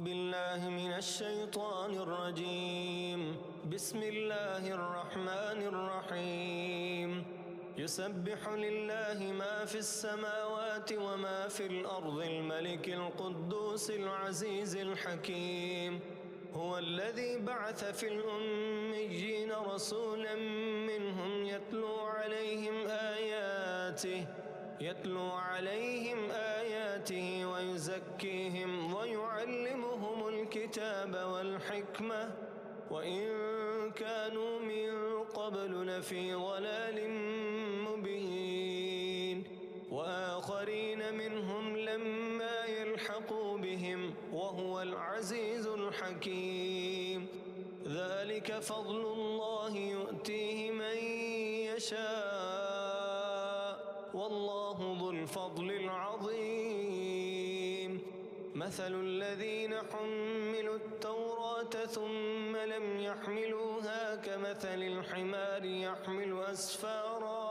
بالله من الشيطان الرجيم. بسم الله الرحمن الرحيم. يسبح لله ما في السماوات وما في الأرض الملك القدوس العزيز الحكيم. هو الذي بعث في الأميين رسولا منهم يتلو عليهم آياته ويزكيهم ويعلمهم الكتاب والحكمة وإن كانوا من قبل لفي ضلال مبين. وآخرين منهم لما يلحقوا بهم وهو العزيز الحكيم. ذلك فضل الله يؤتيه من يشاء والله ذو الفضل العظيم. مثل الذين حملوا التوراة ثم لم يحملوها كمثل الحمار يحمل أسفارا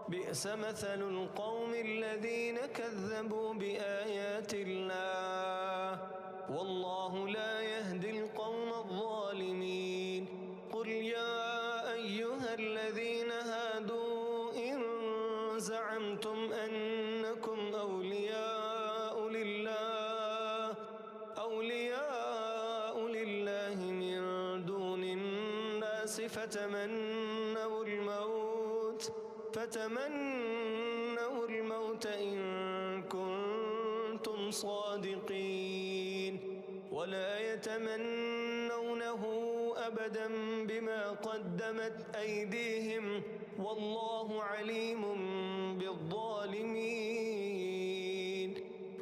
بئس مثل القوم الذين كذبوا بآيات الله والله لا يهدي القوم الظالمين. قل يا أيها الذين هادوا إن زعمتم أنكم أولياء لله من دون الناس فتمنوا الموت إن كنتم صادقين ولا يتمنونه أبدا بما قدمت أيديهم والله عليم بالظالمين.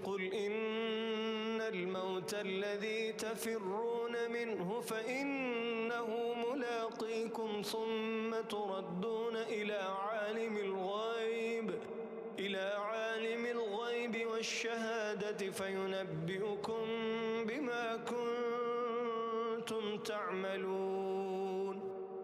قل إن الموت الذي تفرون منه فإنه ملاقيكم ثم تردون إلى عالم الغيب والشهادة فينبئكم بما كنتم تعملون.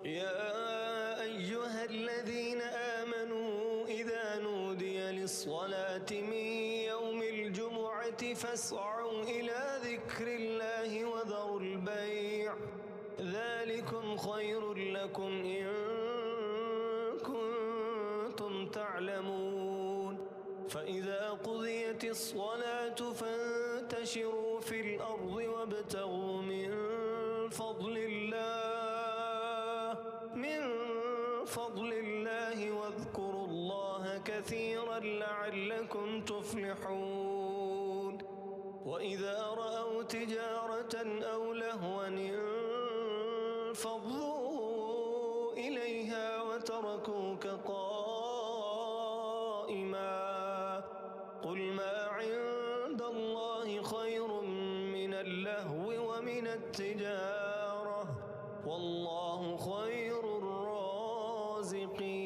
يا أيها الذين آمنوا إذا نودي للصلاة من يوم الجمعة فاسعوا إلى ذكر الله وذروا البيع ذلكم خير لكم إن كنتم تعلمون. فإذا قضيت الصلاة فانتشروا في الأرض وابتغوا من فضل الله واذكروا الله كثيرا لعلكم تفلحون. وإذا رأوا تجارة أو لهوا انفضوا إليها وتركوك قائما قل ما عند الله خير من اللهو ومن التجارة والله خير الرازقين.